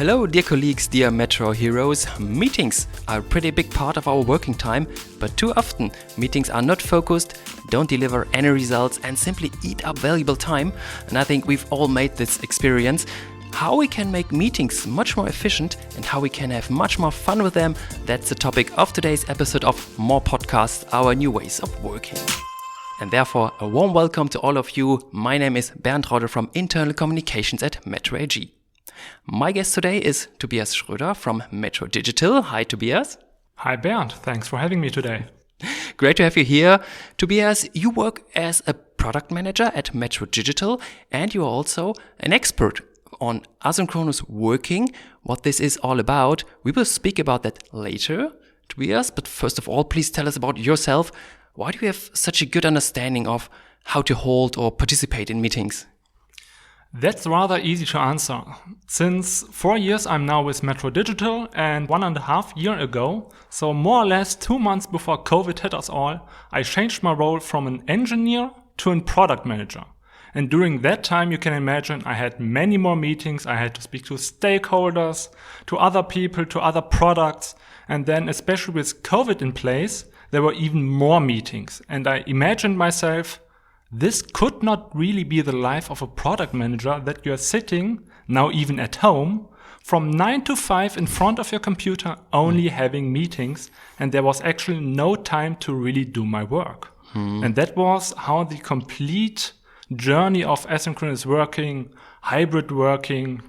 Hello dear colleagues, dear Metro heroes. Meetings are a pretty big part of our working time, but too often meetings are not focused, don't deliver any results and simply eat up valuable time. And I think we've all made this experience. How we can make meetings much more efficient and how we can have much more fun with them, that's the topic of today's episode of More Podcasts, Our New Ways of Working. And therefore, a warm welcome to all of you. My name is Bernd Rauder from Internal Communications at METRO.digital. My guest today is Tobias Schröder from METRO.digital. Hi, Tobias. Hi, Bernd. Thanks for having me today. Great to have you here. Tobias, you work as a product manager at METRO.digital and you are also an expert on asynchronous working. What this is all about, we will speak about that later, Tobias. But first of all, please tell us about yourself. Why do you have such a good understanding of how to hold or participate in meetings? That's rather easy to answer. Since 4 years I'm now with METRO.digital and 1.5 years ago, so more or less 2 months before COVID hit us all, I changed my role from an engineer to a product manager. And during that time, you can imagine I had many more meetings. I had to speak to stakeholders, to other people, to other products. And then especially with COVID in place, there were even more meetings. And I imagined myself, this could not really be the life of a product manager, that you're sitting, now even at home, from 9 to 5 in front of your computer, only having meetings. And there was actually no time to really do my work. And that was how the complete journey of asynchronous working, hybrid working,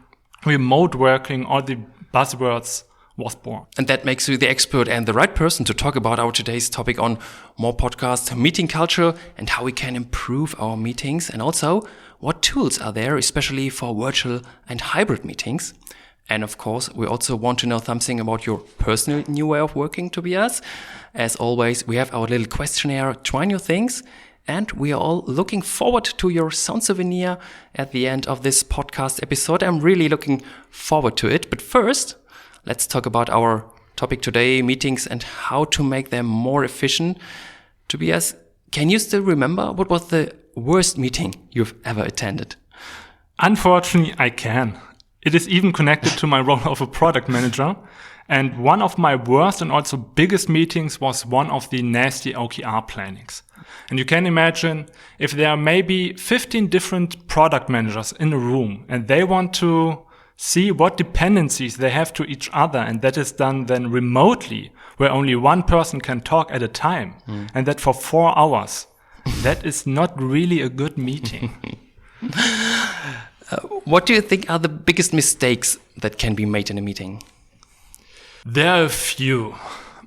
remote working, all the buzzwords was born. And that makes you the expert and the right person to talk about our today's topic on More Podcast, meeting culture and how we can improve our meetings and also what tools are there, especially for virtual and hybrid meetings. And of course, we also want to know something about your personal new way of working, Tobias. As always, we have our little questionnaire, Try New Things. And we are all looking forward to your sound souvenir at the end of this podcast episode. I'm really looking forward to it. But first, let's talk about our topic today, meetings and how to make them more efficient. Tobias, can you still remember what was the worst meeting you've ever attended? Unfortunately, I can. It is even connected to my role of a product manager. And one of my worst and also biggest meetings was one of the nasty OKR plannings. And you can imagine if there are maybe 15 different product managers in a room and they want to see what dependencies they have to each other, and that is done then remotely, where only one person can talk at a time, and that for 4 hours. That is not really a good meeting. What do you think are the biggest mistakes that can be made in a meeting? There are a few.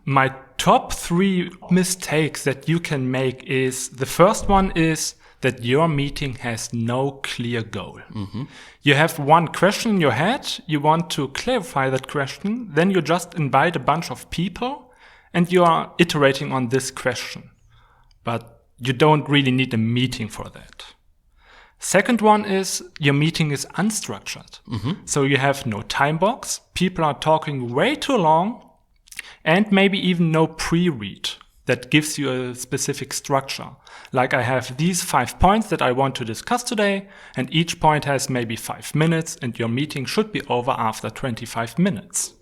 My top 3 mistakes that you can make is, the first one is that your meeting has no clear goal. You have one question in your head, you want to clarify that question, then you just invite a bunch of people and you are iterating on this question. But you don't really need a meeting for that. Second one is your meeting is unstructured. So you have no time box, people are talking way too long, and maybe even no pre-read that gives you a specific structure. Like I have these 5 points that I want to discuss today, and each point has maybe 5 minutes, and your meeting should be over after 25 minutes.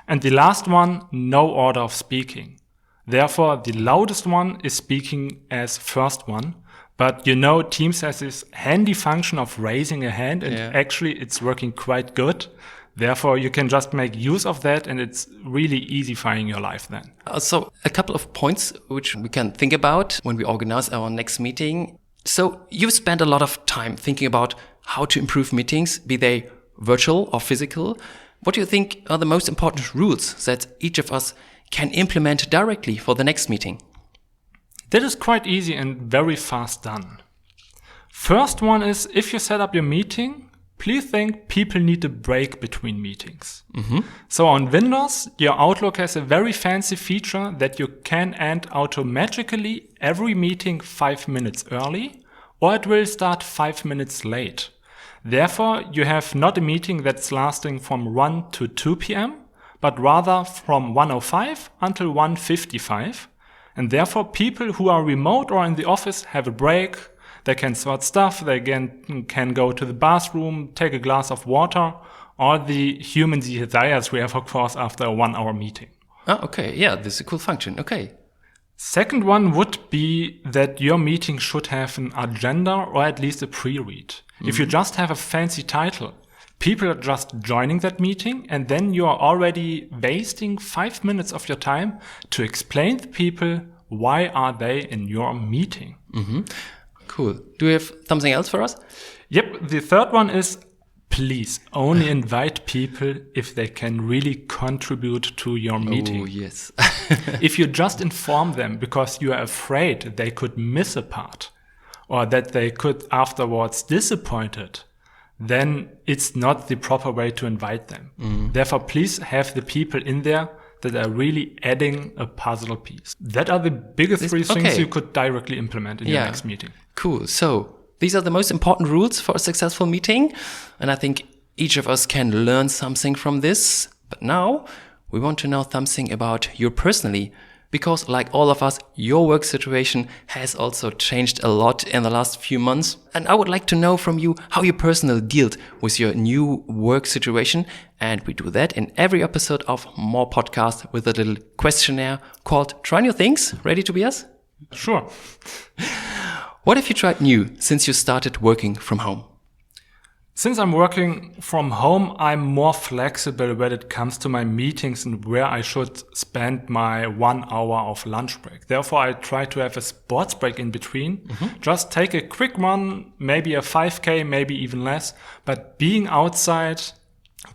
And the last one, no order of speaking. Therefore, the loudest one is speaking as first one. But you know, Teams has this handy function of raising a hand, and actually it's working quite good. Therefore, you can just make use of that, and it's really easifying your life then. So a couple of points which we can think about when we organize our next meeting. So you've spent a lot of time thinking about how to improve meetings, be they virtual or physical. What do you think are the most important rules that each of us can implement directly for the next meeting? That is quite easy and very fast done. First one is, if you set up your meeting, please think people need a break between meetings. So on Windows, your Outlook has a very fancy feature that you can end automatically every meeting 5 minutes early, or it will start 5 minutes late. Therefore, you have not a meeting that's lasting from 1 to 2 p.m., but rather from 1:05 until 1:55. And therefore, people who are remote or in the office have a break. They can sort stuff. They can go to the bathroom, take a glass of water, or the human desires we have, of course, after a 1 hour meeting. Oh, okay. Yeah, this is a cool function. Okay. Second one would be that your meeting should have an agenda or at least a pre-read. If you just have a fancy title, people are just joining that meeting and then you are already wasting 5 minutes of your time to explain to people why are they in your meeting. Cool. Do you have something else for us? Yep. The third one is please only invite people if they can really contribute to your meeting. Oh, yes. If you just inform them because you are afraid they could miss a part or that they could afterwards disappointed, then it's not the proper way to invite them. Therefore, please have the people in there that are really adding a puzzle piece. That are the biggest three things you could directly implement in your next meeting. Cool. So these are the most important rules for a successful meeting. And I think each of us can learn something from this. But now we want to know something about you personally. Because like all of us, your work situation has also changed a lot in the last few months. And I would like to know from you how you personally dealt with your new work situation. And we do that in every episode of More Podcast with a little questionnaire called Try New Things. Ready, Tobias? Sure. What have you tried new since you started working from home? Since I'm working from home, I'm more flexible when it comes to my meetings and where I should spend my 1 hour of lunch break. Therefore, I try to have a sports break in between. Just take a quick run, maybe a 5K, maybe even less. But being outside,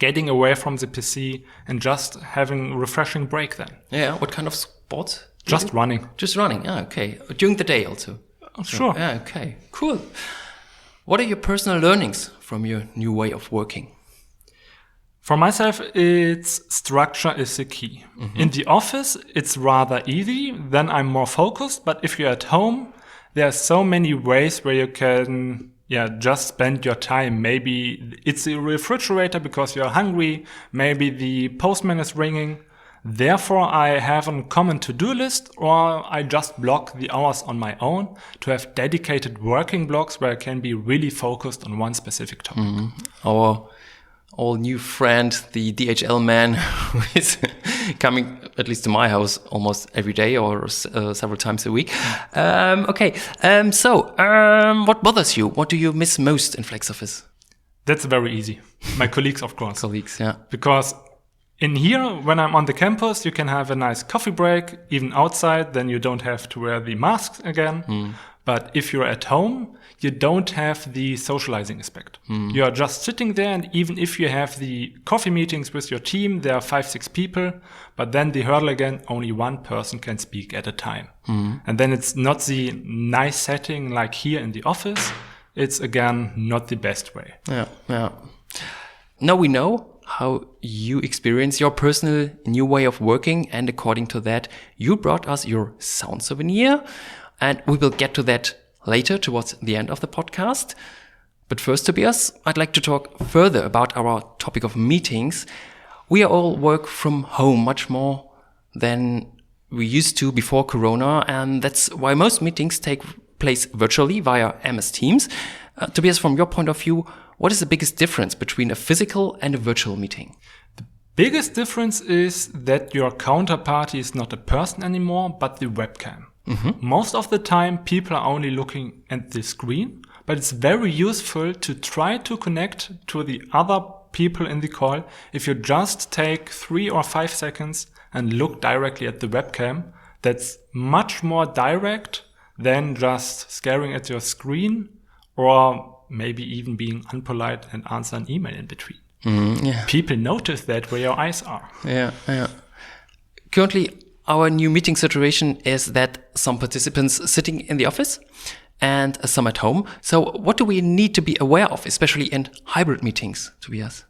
getting away from the PC and just having a refreshing break then. Yeah, what kind of sports? Just running. Just running, okay. During the day also? Sure. Yeah, okay, cool. What are your personal learnings from your new way of working? For myself, it's structure is the key. In the office, it's rather easy. Then I'm more focused. But if you're at home, there are so many ways where you can just spend your time. Maybe it's the refrigerator because you're hungry. Maybe the postman is ringing. Therefore, I have a common to-do list, or I just block the hours on my own to have dedicated working blocks where I can be really focused on one specific topic. Our all new friend, the DHL man, who is coming at least to my house almost every day or several times a week. So what bothers you? What do you miss most in Flex Office? That's very easy. My colleagues, of course. Colleagues, yeah. Because in here, when I'm on the campus, you can have a nice coffee break, even outside, then you don't have to wear the masks again. But if you're at home, you don't have the socializing aspect. You are just sitting there, and even if you have the coffee meetings with your team, there are 5-6 people, but then the hurdle again, only one person can speak at a time. And then it's not the nice setting like here in the office. It's again, not the best way. Yeah. Now we know how you experience your personal new way of working, and according to that, you brought us your sound souvenir, and we will get to that later towards the end of the podcast. But first, Tobias, I'd like to talk further about our topic of meetings. We all work from home much more than we used to before Corona, and that's why most meetings take place virtually via MS Teams. Tobias, from your point of view, what is the biggest difference between a physical and a virtual meeting? The biggest difference is that your counterparty is not a person anymore, but the webcam. Most of the time, people are only looking at the screen, but it's very useful to try to connect to the other people in the call. If you just take 3 or 5 seconds and look directly at the webcam, that's much more direct than just staring at your screen or maybe even being unpolite and answer an email in between. People notice that where your eyes are. Yeah. Currently, our new meeting situation is that some participants sitting in the office and some at home. So what do we need to be aware of, especially in hybrid meetings, Tobias?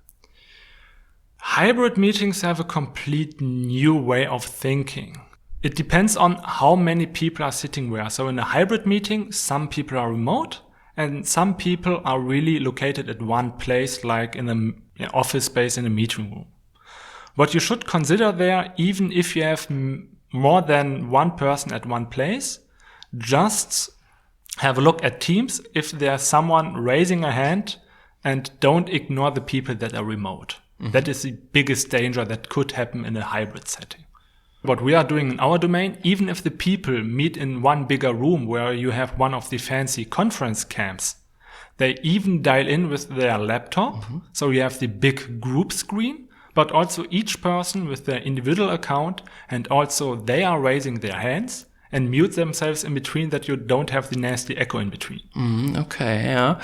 Hybrid meetings have a complete new way of thinking. It depends on how many people are sitting where. So in a hybrid meeting, some people are remote and some people are really located at one place, like in an office space in a meeting room. What you should consider there, even if you have more than one person at one place, just have a look at Teams if there's someone raising a hand and don't ignore the people that are remote. That is the biggest danger that could happen in a hybrid setting. What we are doing in our domain, even if the people meet in one bigger room where you have one of the fancy conference camps, they even dial in with their laptop. So you have the big group screen, but also each person with their individual account, and also they are raising their hands and mute themselves in between, that you don't have the nasty echo in between. Okay, yeah.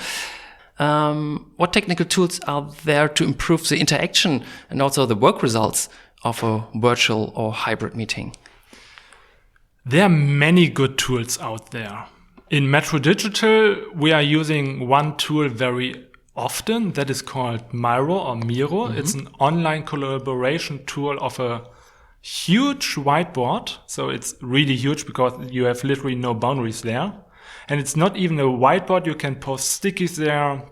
What technical tools are there to improve the interaction and also the work results of a virtual or hybrid meeting? There are many good tools out there. In METRO.digital, we are using one tool very often that is called Miro. It's an online collaboration tool of a huge whiteboard. So it's really huge because you have literally no boundaries there. And it's not even a whiteboard. You can post stickies there,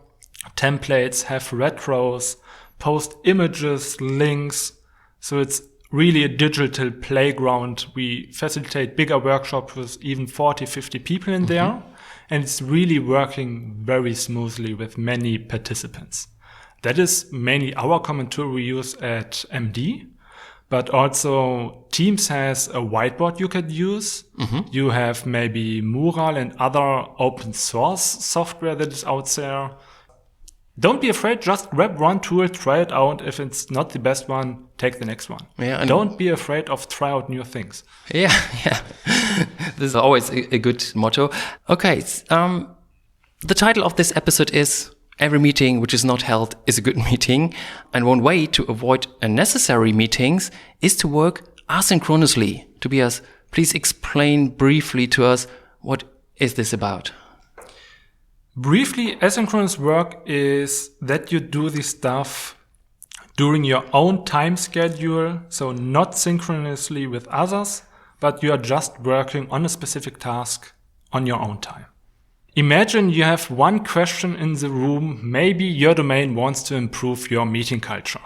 templates, have retros, post images, links. So it's really a digital playground. We facilitate bigger workshops with even 40, 50 people in there. And it's really working very smoothly with many participants. That is mainly our common tool we use at MD. But also Teams has a whiteboard you could use. You have maybe Mural and other open source software that is out there. Don't be afraid, just grab one tool, try it out. If it's not the best one, take the next one. Yeah, don't be afraid of try out new things. Yeah. This is always a good motto. Okay, the title of this episode is Every Meeting Which Is Not Held Is a Good Meeting. And one way to avoid unnecessary meetings is to work asynchronously. Tobias, please explain briefly to us, what is this about? Briefly, asynchronous work is that you do this stuff during your own time schedule, so not synchronously with others, but you are just working on a specific task on your own time. Imagine you have one question in the room. Maybe your domain wants to improve your meeting culture.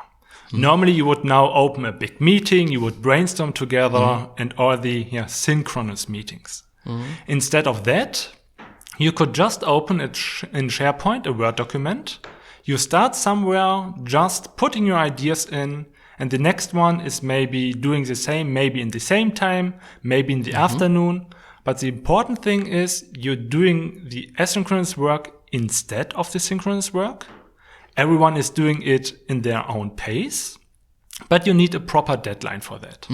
Normally you would now open a big meeting, you would brainstorm together and all the synchronous meetings. Instead of that, you could just open it in SharePoint, a Word document. You start somewhere, just putting your ideas in, and the next one is maybe doing the same, maybe in the same time, maybe in the afternoon. But the important thing is you're doing the asynchronous work instead of the synchronous work. Everyone is doing it in their own pace, but you need a proper deadline for that.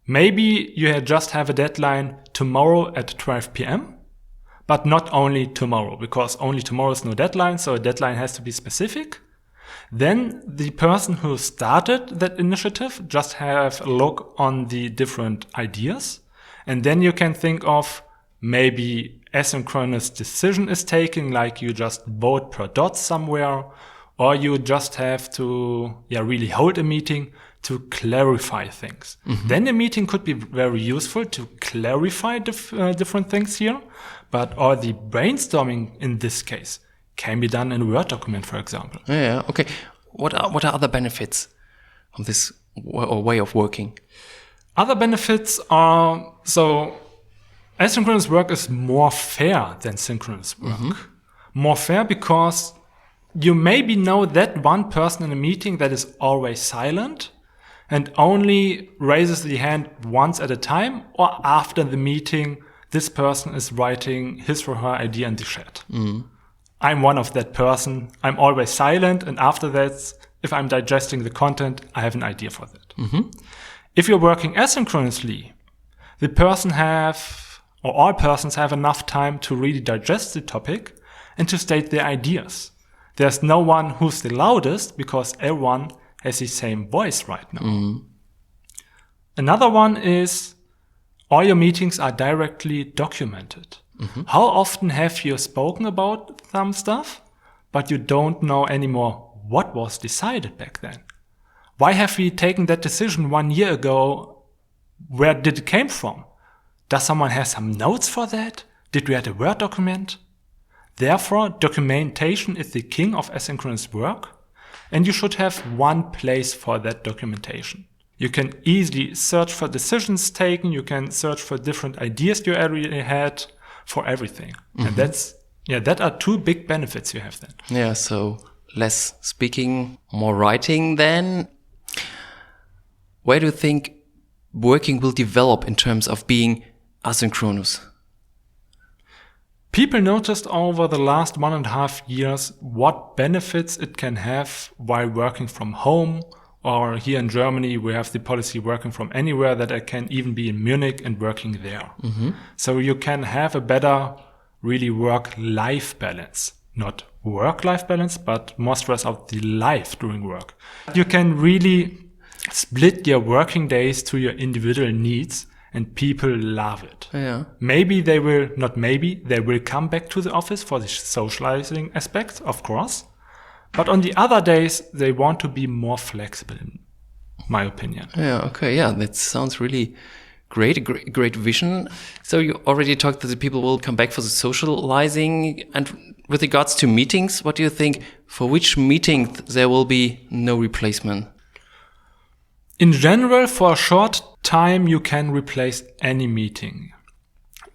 Maybe you just have a deadline tomorrow at 12 p.m., but not only tomorrow, because only tomorrow is no deadline, so a deadline has to be specific. Then the person who started that initiative just have a look on the different ideas. And then you can think of maybe asynchronous decision is taken, like you just vote per dot somewhere, or you just have to really hold a meeting to clarify things. Then the meeting could be very useful to clarify different things here, but all the brainstorming in this case can be done in a Word document, for example. Yeah, okay. What are other benefits of this way of working? Other benefits are, so asynchronous work is more fair than synchronous work. More fair because you maybe know that one person in a meeting that is always silent and only raises the hand once at a time, or after the meeting, this person is writing his or her idea in the chat. I'm one of that person. I'm always silent, and after that, if I'm digesting the content, I have an idea for that. If you're working asynchronously, the person all persons have enough time to really digest the topic and to state their ideas. There's no one who's the loudest because everyone has the same voice right now. Another one is all your meetings are directly documented. How often have you spoken about some stuff, but you don't know anymore what was decided back then? Why have we taken that decision 1 year ago? Where did it came from? Does someone have some notes for that? Did we have a Word document? Therefore, documentation is the king of asynchronous work, and you should have one place for that documentation. You can easily search for decisions taken, you can search for different ideas you already had, for everything. And that are two big benefits you have then. Yeah, so less speaking, more writing then. Where do you think working will develop in terms of being asynchronous? People noticed over the last 1.5 years what benefits it can have while working from home, or here in Germany we have the policy working from anywhere, that I can even be in Munich and working there. So you can have a better really work-life balance. Not work-life balance, but more stress out the life during work. You can really split your working days to your individual needs, and people love it. Yeah. Maybe they will, not maybe, they will come back to the office for the socializing aspect, of course. But on the other days, they want to be more flexible, in my opinion. Yeah, okay. Yeah, that sounds really great, great vision. So you already talked that the people will come back for the socializing. And with regards to meetings, what do you think? For which meeting there will be no replacement? In general, for a short time, you can replace any meeting.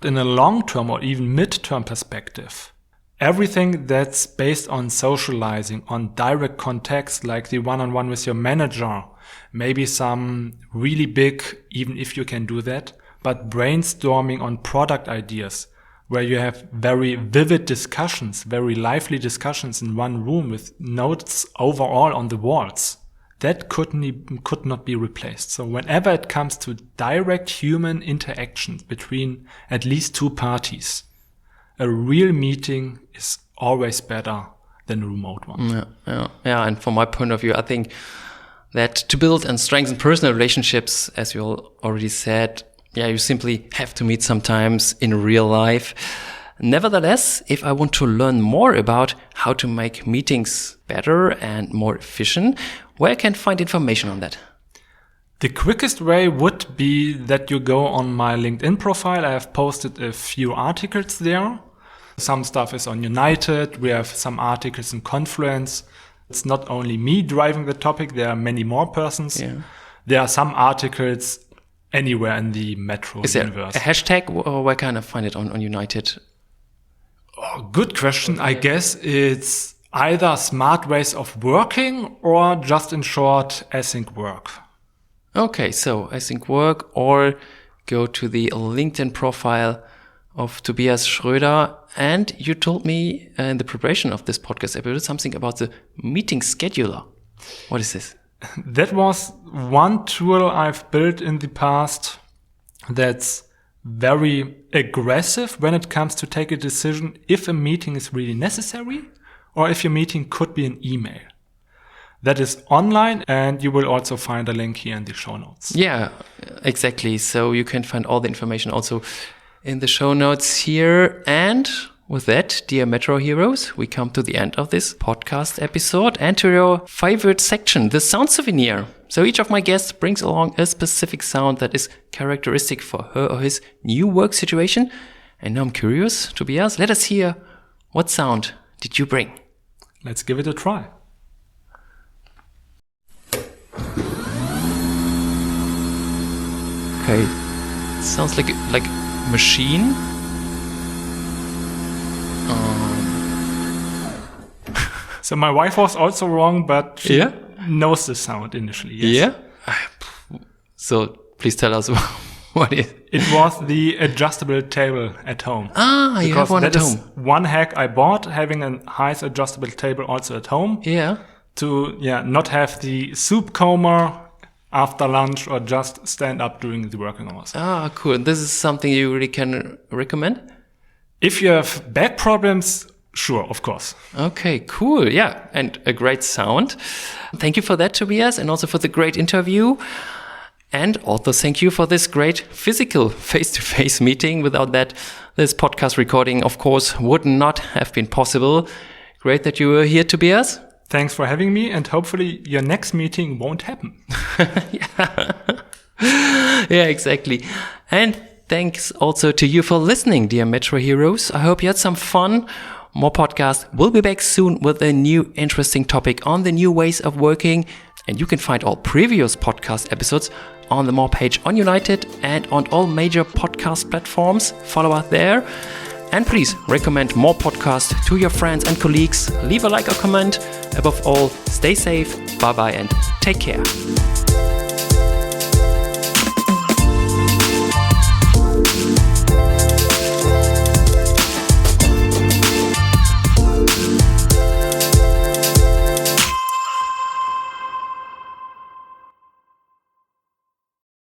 In a long-term or even mid-term perspective, everything that's based on socializing, on direct contacts, like the one-on-one with your manager, maybe some really big, even if you can do that, but brainstorming on product ideas, where you have very vivid discussions, very lively discussions in one room with notes overall on the walls. That could not be replaced. So whenever it comes to direct human interactions between at least two parties, a real meeting is always better than a remote one. Yeah. And from my point of view, I think that to build and strengthen personal relationships, as you already said, you simply have to meet sometimes in real life. Nevertheless, if I want to learn more about how to make meetings better and more efficient, where can I find information on that? The quickest way would be that you go on my LinkedIn profile. I have posted a few articles there. Some stuff is on United. We have some articles in Confluence. It's not only me driving the topic. There are many more persons. Yeah. There are some articles anywhere in the METRO universe. Is there a hashtag, or where can I find it on United? Oh, good question. I guess it's either smart ways of working or just in short, async work. Okay, so async work, or go to the LinkedIn profile of Tobias Schröder. And you told me in the preparation of this podcast episode something about the meeting scheduler. What is this? That was one tool I've built in the past that's very aggressive when it comes to take a decision if a meeting is really necessary or if your meeting could be an email. That is online, and you will also find a link here in the show notes. Yeah, exactly. So you can find all the information also in the show notes here. And with that, dear Metro Heroes, we come to the end of this podcast episode and to your favorite section, the sound souvenir. So each of my guests brings along a specific sound that is characteristic for her or his new work situation. And now I'm curious, Tobias, let us hear, what sound did you bring? Let's give it a try. Okay, it sounds like a machine. So my wife was also wrong, but she knows the sound initially. Yes. Yeah. So please tell us what it is. It was the adjustable table at home. Ah, you have one at home. That is one hack I bought, having a nice adjustable table also at home. Yeah. To not have the soup coma after lunch or just stand up during the working hours. Ah, cool. This is something you really can recommend? If you have back problems, sure, of course. Okay, cool. Yeah, and a great sound. Thank you for that, Tobias, and also for the great interview. And also thank you for this great physical face-to-face meeting. Without that, this podcast recording, of course, would not have been possible. Great that you were here, Tobias. Thanks for having me, and hopefully your next meeting won't happen. Yeah, exactly. And thanks also to you for listening, dear Metro Heroes. I hope you had some fun. More podcasts. We'll be back soon with a new interesting topic on the new ways of working. And you can find all previous podcast episodes on the More page on United and on all major podcast platforms. Follow us there. And please recommend more podcasts to your friends and colleagues. Leave a like or comment. Above all, stay safe. Bye-bye and take care.